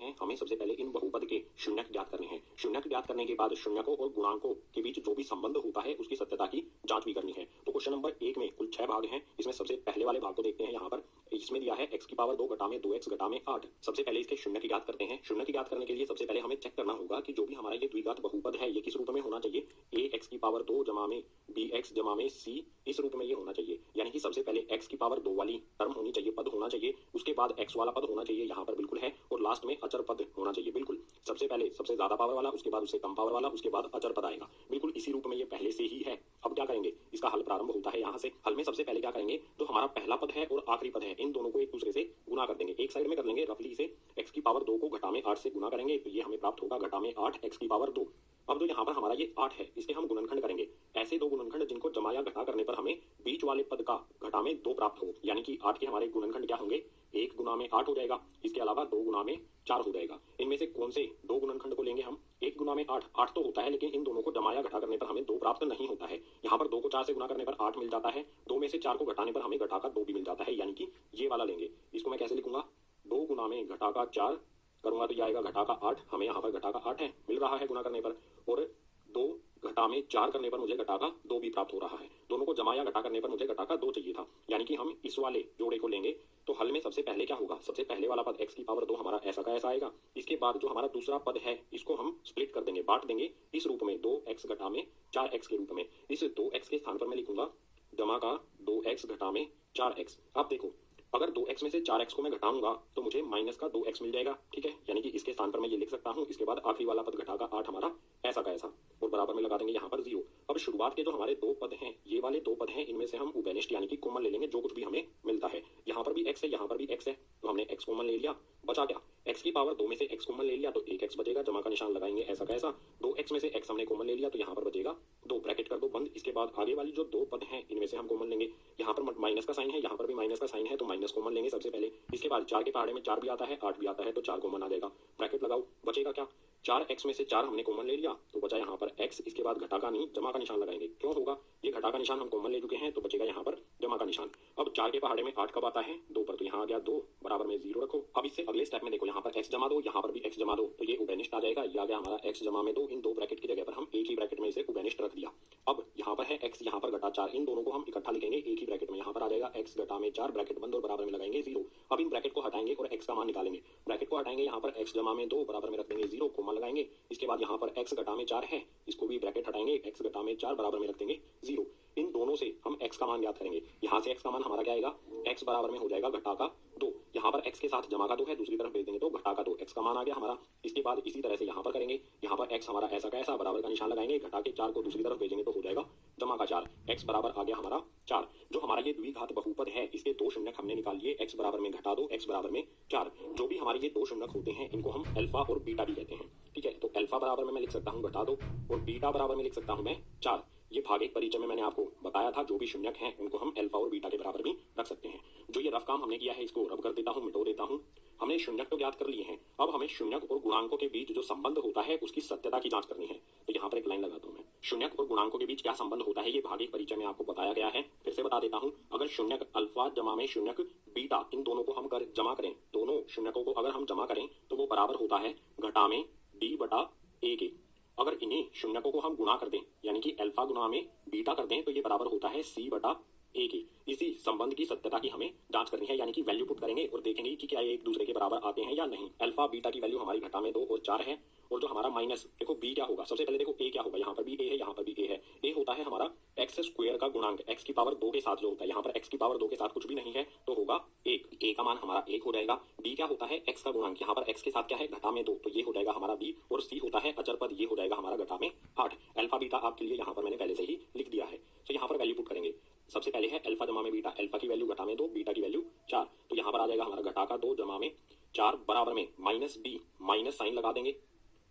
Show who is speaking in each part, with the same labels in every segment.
Speaker 1: हैं, हमें सबसे पहले इन बहुपद के शून्यक ज्ञात करने हैं। शून्यक ज्ञात करने के बाद शून्यकों और गुणांकों के बीच जो भी संबंध होता है उसकी सत्यता की जांच भी करनी है। तो क्वेश्चन नंबर 1 में कुल 6 भाग हैं। इसमें सबसे पहले वाले भाग को देखते हैं। यहाँ पर इसमें दिया है x की पावर 2 घटा में 2x घटा में 8। सबसे पहले इसके शून्य की ज्ञात करते हैं। शून्य की ज्ञात करने के लिए सबसे पहले हमें चेक करना होगा कि जो भी हमारा ये द्विघात बहुपद है ये किस रूप में होना चाहिए। ax की पावर 2 जमा में bx जमा में c, इस रूप में ये होना चाहिए। यानी कि सबसे पहले x की पावर 2 वाली टर्म होनी चाहिए, पद होना चाहिए। उसके बाद x वाला पद होना चाहिए, यहाँ पर बिल्कुल है। और लास्ट में अचर पद होना चाहिए, बिल्कुल। सबसे पहले सबसे ज्यादा पावर वाला, उसके बाद उससे कम पावर वाला, उसके बाद अचर पद आएगा, बिल्कुल इसी रूप में ये पहले से ही है। अब क्या करेंगे, इसका हल प्रारंभ होता है यहाँ से। हल में सबसे पहले क्या करेंगे, तो हमारा पहला पद है और आखिरी पद है, इन दोनों को एक दूसरे से गुना कर देंगे। एक साइड में कर लेंगे रफली इसे, x की पावर 2 को घटा में 8 से गुना करेंगे तो ये हमें प्राप्त होगा घटा में 8 x की पावर 2। अब जो यहाँ पर हमारा ये 8 है इसके हम गुणनखंड करेंगे। ऐसे दो गुणनखंड जिनको जमा या घटा करने पर हमें बीच वाले पद का घटा में 2 प्राप्त हो। यानी कि 8 के हमारे गुणनखंड क्या होंगे, 1 गुना में 8 हो जाएगा, इसके अलावा 2 गुना में 4 हो जाएगा। इनमें से कौन से दो गुणनखंड को लेंगे हम, 1 गुना में 8 तो होता है, लेकिन इन दोनों को जमा या घटा करने पर हमें 2 प्राप्त नहीं होता है। यहाँ पर 2 को 4 से गुना करने पर 8 मिल जाता है, 2 में से 4 को घटाने पर हमें घटा का 2 भी मिल जाता है। यानी कि ये वाला लेंगे। इसको मैं कैसे लिखूंगा, 2 गुना में घटा का 4 करूंगा तो ये आएगा घटा का 8। हमें यहाँ पर घटा का 8 है मिल रहा है गुना करने पर, और 2 घटा में 4 करने पर मुझे घटा का 2 भी प्राप्त हो रहा है। दोनों को जमा या घटा करने पर मुझे घटा का 2 चाहिए था। यानी कि हम इस वाले जोड़े को लेंगे। तो हल में सबसे पहले क्या होगा, सबसे पहले वाला पद x की पावर 2 हमारा ऐसा का ऐसा आएगा। इसके बाद जो हमारा दूसरा पद है इसको हम स्प्लिट कर देंगे, बांट देंगे इस रूप में 2x घटा में 4x के रूप में। इस 2x के स्थान पर मैं लिखूंगा जमा का 2x घटा में 4x। अब देखो, अगर 2x में से 4x को मैं घटाऊंगा तो मुझे माइनस का 2x मिल जाएगा, ठीक है। यानी कि इसके स्थान पर मैं ये लिख सकता हूँ। इसके बाद आखिरी वाला पद घटा का 8 हमारा ऐसा का ऐसा, और बराबर में लगा देंगे यहाँ पर 0। अब शुरुआत के जो हमारे 2 पद हैं, ये वाले 2 पद हैं, इनमें से हम उभयनिष्ठ यानी कि कॉमन ले लेंगे, जो कुछ भी हमें मिलता है। यहाँ पर भी x है, यहाँ पर भी x है, तो हमने x कॉमन ले लिया। बचा क्या, x की पावर 2 में से x कॉमन ले लिया तो 1x बचेगा, जमा का निशान लगाएंगे ऐसा का ऐसा। 2x में से x हमने कॉमन ले लिया तो यहाँ पर बचेगा 2, ब्रैकेट कर दो बंद। इसके बाद आगे वाली जो 2 पद हैं इनमें से हम कॉमन लेंगे। यहाँ पर माइनस का साइन है, यहाँ पर भी माइनस का साइन है, तो माइनस कॉमन लेंगे सबसे पहले। इसके बाद 4 के पहाड़े में 4 भी आता है, 8 भी आता है, तो 4 कॉमन आ जाएगा। ब्रैकेट लगाओ, बचेगा क्या, 4x में से 4 हमने कॉमन ले लिया तो बचा यहाँ पर x। इसके बाद घटा का नहीं जमा का निशान लगाएंगे। क्यों होगा, ये घटा का निशान हम कॉमन ले चुके हैं तो बचेगा यहाँ पर जमा का निशान। अब 4 के पहाड़े में 8 कब आता है, 2 पर, तो यहाँ आ गया 2 बराबर में 0 रखो। अब इससे अगले स्टेप में देखो, यहाँ पर x जमा दो, यहाँ पर भी x जमा दो, तो ये उभयनिष्ठ आ जाएगा। ये आ गया हमारा x जमा में 2। इन 2 ब्रैकेट की जगह पर हम एक ही ब्रैकेट में इसे उभयनिष्ठ रख दिया। अब यहाँ पर है x, यहाँ पर घटा 4, इन दोनों को हम इकट्ठा लिखेंगे एक ही ब्रैकेट में। यहाँ पर आ जाएगा x घटा में 4, ब्रैकेट बंद, और बराबर में लगाएंगे 0। अब इन ब्रैकेट को हटाएंगे और x का मान निकालेंगे। ब्रैकेट को हटाएंगे, यहाँ पर x जमा में 2 बराबर में रख देंगे 0, कॉमा लगाएंगे। इसके बाद यहाँ पर x घटा में 4 है, इसको भी ब्रैकेट हटाएंगे, x घटा में 4 बराबर में रख देंगे 0। इन दोनों से हम x का मान ज्ञात करेंगे। यहाँ से x का मान हमारा क्या आएगा, x बराबर में हो जाएगा घटा का 2। यहाँ पर x के साथ जमा का 2 है, दूसरी तरफ भेज देंगे तो घटा का 2, x का मान आ गया हमारा। इसके बाद इसी तरह से यहाँ पर करेंगे। यहाँ पर x हमारा ऐसा का ऐसा, बराबर का निशान लगाएंगे, घटा के 4 को दूसरी तरफ भेजेंगे तो हो जाएगा जमा का 4। x बराबर आ गया हमारा 4। जो हमारा ये द्विघात बहुपद है इसके 2 शून्यक हमने निकाल लिए, x बराबर में घटा 2, x बराबर में 4। जो भी हमारे ये 2 शून्यक होते हैं इनको हम अल्फा और बीटा भी कहते हैं, ठीक है। तो अल्फा बराबर में मैं लिख सकता हूँ घटा 2, और बीटा बराबर में लिख सकता हूँ मैं 4। ये भाग एक परिचय में मैंने आपको बताया था, जो भी शून्यक हैं उनको हम अल्फा और बीटा के बराबर भी रख सकते हैं। जो ये रफ काम हमने किया है इसको रब कर देता हूँ, मिटो देता हूँ। हमने शून्यक तो ज्ञात कर लिए हैं, अब हमें शून्यक और गुणांकों के बीच जो संबंध होता है उसकी सत्यता की जांच करनी है। तो यहाँ पर एक लाइन लगाता हूँ मैं, शून्यक और गुणांकों के बीच क्या संबंध होता है ये भाग एक परिचय में आपको बताया गया है। फिर से बता देता हूँ, अगर शून्यक अल्फा जमा में शून्यक बीटा, इन दोनों को हम जमा करें, दोनों शून्यकों को अगर हम जमा करें तो वो बराबर होता है घटा में d बटा a के। अगर इन्हीं शून्यकों को हम गुणा कर दें, यानी कि अल्फा गुणा में बीटा कर दें, तो ये बराबर होता है c बटा a की। इसी संबंध की सत्यता की हमें जांच करनी है, यानी कि वैल्यू पुट करेंगे और देखेंगे कि क्या ये एक दूसरे के बराबर आते हैं या नहीं। अल्फा बीटा की वैल्यू हमारी घटा में 2 और 4 है, और जो हमारा माइनस, देखो b क्या होगा, सबसे पहले देखो a क्या होगा, यहाँ पर भी a है, यहाँ पर भी a है। a होता है हमारा x स्क्वायर का गुणांक, x की पावर 2 के साथ जो होता है, यहाँ पर x की पावर 2 के साथ कुछ भी नहीं है तो होगा 1। a का मान हमारा 1 हो जाएगा। b क्या होता है, x का गुणांक, यहाँ पर x के साथ क्या है, घटा में 2, तो ये हो जाएगा हमारा b। और c होता है अचर पद, ये हो जाएगा हमारा घटा में 8। अल्फा बीटा आपके लिए यहाँ पर मैंने पहले से ही लिख दिया है। तो यहाँ पर वैल्यू पुट करेंगे। सबसे पहले है अल्फा जमा में बीटा, अल्फा की वैल्यू घटा में 2, बीटा की वैल्यू 4, तो यहाँ पर आ जाएगा हमारा घटा का 2 जमा में 4 बराबर में माइनस b, माइनस साइन लगा देंगे,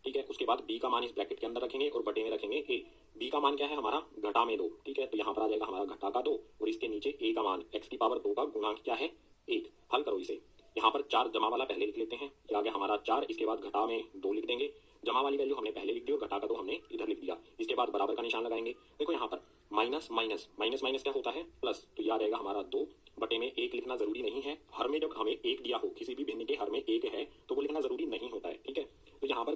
Speaker 1: ठीक है। उसके बाद b का मान इस ब्रैकेट के अंदर रखेंगे और बटे में रखेंगे a। b का मान क्या है हमारा, घटा में 2, ठीक है। तो यहाँ पर आ जाएगा हमारा घटा का 2, और इसके नीचे a का मान, x की पावर 2 का गुणांक क्या है, 1। हल करो इसे। यहाँ पर 4 जमा वाला पहले लिख लेते हैं, ये आ गया हमारा 4। इसके बाद घटा में 2 लिख देंगे, जमा वाली वैल्यू हमने पहले लिख दी और घटा का 2 हमने इधर लिख दिया। इसके बाद बराबर का निशान लगाएंगे। देखो यहाँ पर माइनस माइनस माइनस माइनस क्या होता है, प्लस, तो ये आ जाएगा हमारा 2 बटे में 1। लिखना जरूरी नहीं है, हर में जब हमें 1 दिया हो, किसी भी भिन्न के हर में 1 है तो वो लिखना जरूरी नहीं होता है।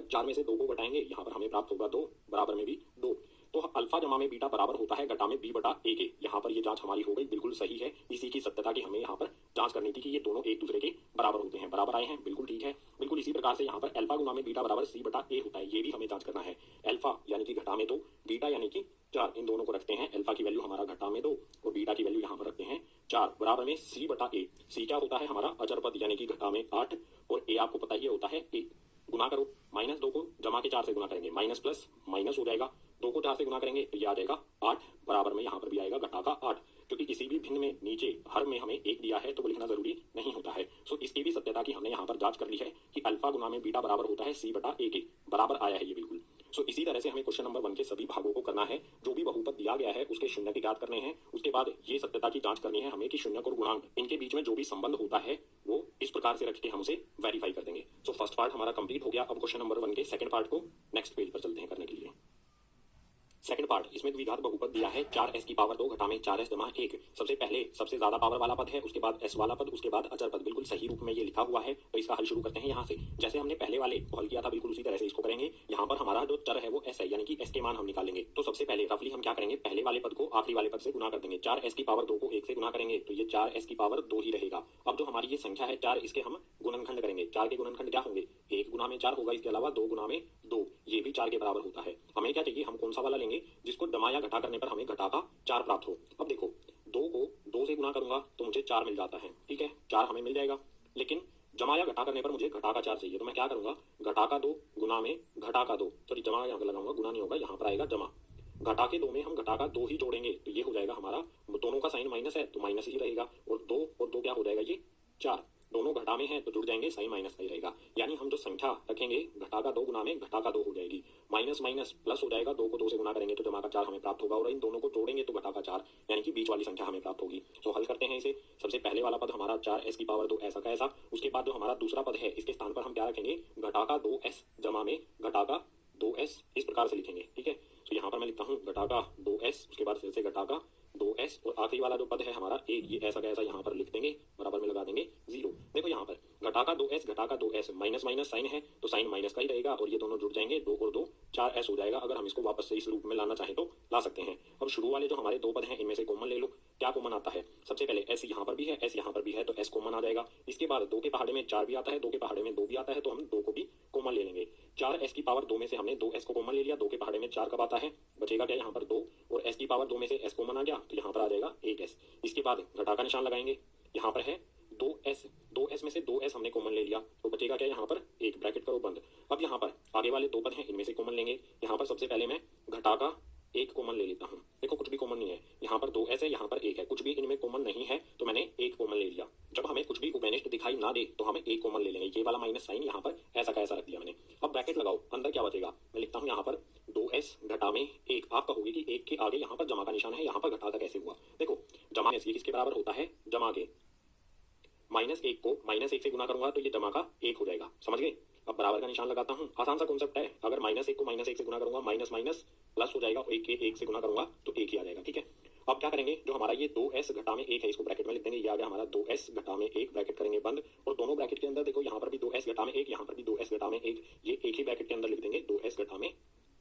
Speaker 1: 4 में से 2 को घटाएंगे, यहाँ पर हमें प्राप्त होगा 2, बराबर में भी 2। तो अल्फा जमा में बीटा बराबर होता है घटा में बी बटा ए के। यहाँ पर ये जांच हमारी हो गई, बिल्कुल सही है। इसी की सत्यता की हमें यहाँ पर जांच करनी थी कि ये दोनों एक दूसरे के बराबर होते हैं। बराबर आए हैं, बिल्कुल ठीक है। बिल्कुल इसी प्रकार से यहाँ पर अल्फा गुना में बीटा बराबर सी बटा ए होता है, ये भी हमें जांच करना है। अल्फा यानी कि घटा में 2, बीटा यानी कि 4, इन दोनों को रखते हैं। अल्फा की वैल्यू हमारा घटा में 2 और बीटा की वैल्यू यहाँ पर रखते हैं 4, बराबर में सी बटा ए। सी क्या होता है हमारा अचर पद यानी कि घटा में 8 और ए आपको पता ही होता है 1। गुना करो, माइनस 2 को जमा के 4 से गुना करेंगे, माइनस प्लस माइनस हो जाएगा, 2 को 4 से गुना करेंगे तो ये आ जाएगा 8, बराबर में यहाँ पर भी आएगा घटा का 8। क्योंकि किसी भी भिन्न में नीचे हर में हमें 1 दिया है तो वो लिखना जरूरी नहीं होता है। सो इसकी भी सत्यता की हमने यहाँ पर जांच कर ली है कि अल्फा गुना में बीटा बराबर होता है सी बटा ए के, बराबर आया है ये बिल्कुल। सो इसी तरह से हमें क्वेश्चन नंबर 1 के सभी भागों को करना है। जो भी बहुपद दिया गया है उसके शून्य ज्ञात करने हैं। उसके बाद ये सत्यता की जांच करनी है हमें कि शून्य और गुणांक इनके बीच में जो भी संबंध होता है वो इस प्रकार से रख के हम उसे वेरीफाई कर देंगे। सो फर्स्ट पार्ट हमारा कंप्लीट हो गया। अब क्वेश्चन नंबर 1 के सेकंड पार्ट को नेक्स्ट पेज पर चलते हैं करने के लिए। सेकंड पार्ट, इसमें द्विघात बहुपद दिया है 4s की पावर 2 घटा में 4s जमा 1। सबसे पहले सबसे ज्यादा पावर वाला पद है, उसके बाद s वाला पद, उसके बाद अचर पद। बिल्कुल सही रूप में ये लिखा हुआ है। तो इसका हल शुरू करते हैं यहाँ से। जैसे हमने पहले वाले को हल किया था बिल्कुल उसी तरह से इसको करेंगे। यहाँ पर हमारा जो चर है वो s है, यानी कि s के मान हम निकालेंगे। तो सबसे पहले रफली हम क्या करेंगे, पहले वाले पद को आखिरी वाले पद से गुना कर देंगे। 4s की पावर 2 को 1 से गुना करेंगे तो ये 4s की पावर 2 ही रहेगा। अब जो हमारी ये संख्या है 4, इसके हम गुणनखंड करेंगे। 4 के गुणनखंड क्या होंगे, 1 गुना में 4 होगा, इसके अलावा 2 गुना में 2, ये भी 4 के बराबर होता है। हमें क्या चाहिए, हम कौन सा वाला लेंगे जिसको जमा या घटा करने पर हमें घटा का 4 प्राप्त हो। अब देखो 2 को 2 से गुना करूंगा तो मुझे 4 मिल जाता है, ठीक है, 4 हमें मिल जाएगा। लेकिन जमा या घटा करने पर मुझे घटा का 4 चाहिए, तो मैं क्या करूंगा, घटा का 2 गुना में घटा का 2, सॉरी जमा यहाँ लगाऊंगा, गुना नहीं होगा, यहाँ पर आएगा जमा। घटा के 2 में हम घटा का 2 ही जोड़ेंगे तो ये हो जाएगा हमारा, दोनों का साइन माइनस है तो माइनस ही रहेगा, और 2 क्या हो जाएगा, ये 4। दोनों घटा में है तो जुड़ जाएंगे, साइन माइनस का ही रहेगा। यानी हम जो संख्या रखेंगे घटा का 2 गुना में घटा का 2 हो जाएगी, माइनस माइनस प्लस हो जाएगा, 2 को 2 से गुना करेंगे तो जमा का 4 हमें प्राप्त होगा, और इन दोनों को जोड़ेंगे तो घटा का 4, यानी कि बीच वाली संख्या हमें प्राप्त होगी। तो हल करते हैं इसे। सबसे पहले वाला पद हमारा 4s की पावर 2 ऐसा का ऐसा। उसके बाद जो हमारा दूसरा पद है इसके स्थान पर हम क्या रखेंगे, घटा का 2s जमा में घटा का 2s, इस प्रकार से लिखेंगे, ठीक है। तो यहाँ पर मैं लिखता हूँ घटा का 2s, उसके बाद फिर से घटा का 2s, और आखिरी वाला जो पद है हमारा 1, ये ऐसा का ऐसा यहाँ पर लिख देंगे, बराबर में लगा देंगे 0। देखो यहाँ पर घटा का 2s घटा का 2s, माइनस माइनस साइन है तो साइन माइनस का ही रहेगा, और ये दोनों जुड़ जाएंगे, 2 और 2 4s हो जाएगा। अगर हम इसको वापस से इस रूप में लाना चाहें तो ला सकते हैं। अब शुरू वाले जो हमारे 2 पद हैं इनमें से कॉमन ले लो। क्या कॉमन आता है, सबसे पहले s यहाँ पर भी है, s यहाँ पर भी है, तो s कॉमन आ जाएगा। इसके बाद 2 के पहाड़े में 4 भी आता है, 2 के पहाड़े में 2 भी आता है, तो हम 2 को भी कॉमन ले लेंगे। 4s की पावर 2 में से हमने 2s को कॉमन ले लिया, 2 के पहाड़े में 4 कब आता है, बचेगा क्या यहाँ पर 2, और s की पावर 2 में से s कॉमन आ गया तो यहाँ पर आ जाएगा 1s। इसके बाद घटा का निशान लगाएंगे, यहाँ पर है 2s में से 2s हमने कॉमन ले लिया तो बचेगा क्या यहाँ पर 1, ब्रैकेट करो बंद। अब यहाँ पर आगे वाले 2 पद हैं इनमें से कॉमन लेंगे। यहाँ पर सबसे पहले मैं घटा का 1 कॉमन ले लेता हूँ। देखो कुछ भी कॉमन नहीं है, यहाँ पर 2s है, यहाँ पर 1 है, कुछ भी इनमें कॉमन नहीं है तो मैंने 1 कॉमन ले लिया। जब हमें कुछ भी उभयनिष्ठ दिखाई ना दे तो हमें 1 कॉमन ले लेंगे। ये वाला माइनस साइन यहाँ पर ऐसा का ऐसा रख दिया मैंने। अब ब्रैकेट लगाओ, अंदर क्या बचेगा, मैं लिखता हूँ यहाँ पर 2s घटा में 1। आप कहोगे कि 1 के आगे यहाँ पर जमा का निशान है, यहाँ पर घटा का कैसे हुआ। देखो जमा ये किसके बराबर होता है, जमा के। -1 को -1 से गुना करूंगा तो ये जमा का 1 हो जाएगा, समझ गए। अब बराबर का निशान लगाता हूँ, आसान सा कॉन्सेप्ट है। अगर -1 को -1 से गुना करूंगा, माइनस माइनस प्लस हो जाएगा, 1 के 1 से गुना करूंगा तो 1 ही आ जाएगा, ठीक है। अब क्या करेंगे, जो हमारा ये 2s घटा में 1 है इसको ब्रैकेट में लिख देंगे, ये आ गया हमारा 2s घटा में 1, ब्रैकेट करेंगे बंद। और दोनों ब्रैकेट के अंदर देखो यहाँ पर भी 2s घटा में 1, यहाँ पर भी 2s घटा में 1, ये एक ही ब्रैकेट के अंदर लिख देंगे 2s घटा में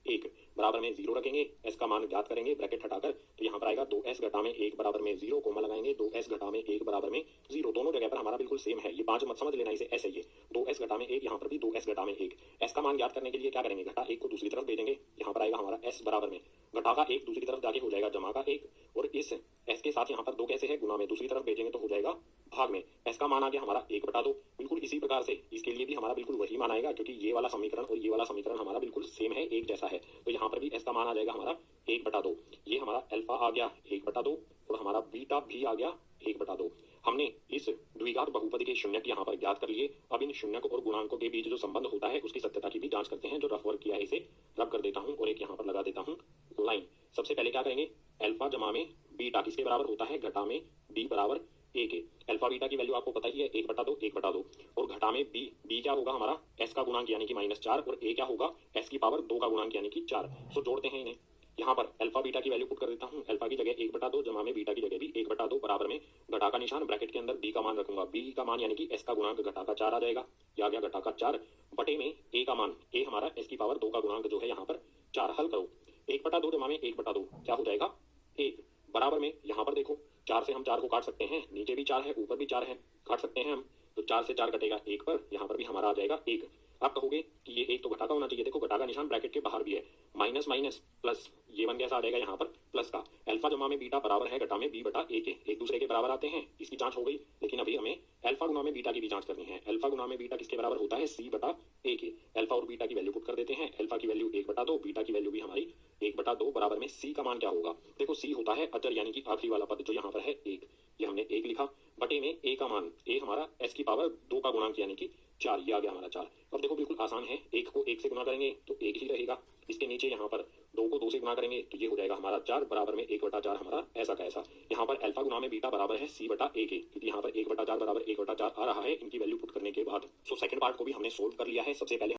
Speaker 1: 1, बराबर में 0 रखेंगे, s का मान ज्ञात करेंगे ब्रैकेट हटाकर, तो यहाँ पर आएगा 2s घटा में 1 बराबर में 0, कोमा लगाएंगे 2s घटा में 1 बराबर में 0। दोनों जगह पर हमारा बिल्कुल सेम है, ये 5 मत समझ लेना, इसे ऐसे ही 2s घटा में 1, यहाँ पर भी 2s घटा में 1। s का मान ज्ञात करने के लिए क्या करेंगे, घटा 1 को दूसरी तरफ भेजेंगे, यहाँ पर आएगा हमारा s बराबर में घटा का 1 दूसरी तरफ जाके हो जाएगा जमा का 1, और इस s के साथ यहाँ पर 2 कैसे है, गुना में दूसरी तरफ भेजेंगे तो हो जाएगा भाग में। s का मान आ गया हमारा 1/2। बिल्कुल इसी प्रकार से इसके लिए भी हमारा बिल्कुल वही मान आएगा, क्योंकि ये वाला समीकरण और ये वाला समीकरण हमारा बिल्कुल सेम है, एक जैसा है। तो यहाँ पर भी s का मान आ जाएगा हमारा 1/2। ये हमारा अल्फा आ गया 1/2 और हमारा बीटा भी आ गया 1/2। हमने इस द्विघात बहुपद के शून्यक यहाँ पर ज्ञात कर लिए। अब इन शून्यक और गुणांकों के बीच जो संबंध होता है उसकी सत्यता की भी जांच करते हैं। जो रफ वर्क किया है इसे रब कर देता हूँ और एक यहाँ पर लगा देता हूँ लाइन। सबसे पहले क्या करेंगे, अल्फा जमा में बीटा किसके बराबर होता है, घटा में b बराबर a के। अल्फा बीटा की वैल्यू आपको पता ही है 1/2 1/2, और घटा में b क्या होगा हमारा s का गुणांक यानी कि -4, और a क्या होगा s की पावर 2 का गुणांक यानी कि 4। सो जोड़ते हैं इन्हें। यहाँ पर अल्फा बीटा की वैल्यू पुट कर देता हूँ, अल्फा की जगह 1/2 जमा में बीटा की जगह भी 1/2 बराबर में घटा का निशान, ब्रैकेट के अंदर b का मान रखूंगा, b का मान यानी कि s का गुणांक घटा का 4 आ जाएगा, या गया घटा का 4 बटे में a का मान ए हमारा एस की पावर 2 का गुणांक जो है यहाँ पर 4 हल करो 1/2 जमा में 1/2 क्या हो जाएगा 1 बराबर में यहाँ पर देखो 4 से हम 4 को काट सकते हैं, नीचे भी 4 है ऊपर भी 4 है, काट सकते हैं हम, तो 4 से 4 कटेगा 1 पर, यहाँ पर भी हमारा आ जाएगा 1। आप कहोगे कि ये 1 तो घटा का होना चाहिए, देखो घटा का निशान ब्रैकेट के बाहर भी है, माइनस माइनस प्लस, ये बन कैसा आ जाएगा यहाँ पर प्लस का, अल्फा जमा में बीटा बराबर है घटा में बी बटा ए के, एक दूसरे के बराबर आते हैं, इसकी जांच हो गई। लेकिन अभी हमें अल्फा गुना में बीटा की भी जांच करनी है। अल्फा गुना में बीटा किसके बराबर होता है सी बटा ए के। अल्फा और बीटा की वैल्यू पुट कर देते हैं, अल्फा की वैल्यू 1/2, बीटा की वैल्यू भी हमारी 1/2 बराबर में सी का मान क्या होगा, देखो सी होता है अचर यानी कि आखिरी वाला पद जो यहाँ पर है 1, ये हमने 1 लिखा, बटे में ए का मान, ए हमारा एस की पावर 2 का गुणांक यानी कि 4, ये आ गया हमारा 4। अब देखो बिल्कुल आसान है, 1 को 1 से गुना करेंगे तो 1 ही रहेगा, इसके नीचे यहाँ पर 2 को 2 से गुना करेंगे तो ये हो जाएगा हमारा 4 बराबर में 1/4 हमारा ऐसा का ऐसा। यहाँ पर अल्फा गुना में बीटा बराबर है सी बटा ए के, क्योंकि यहाँ पर 1/4 बराबर 1/4 आ रहा है इनकी वैल्यू पुट करने के बाद। सो सेकंड पार्ट को भी हमने सोल्व कर लिया है। सबसे पहले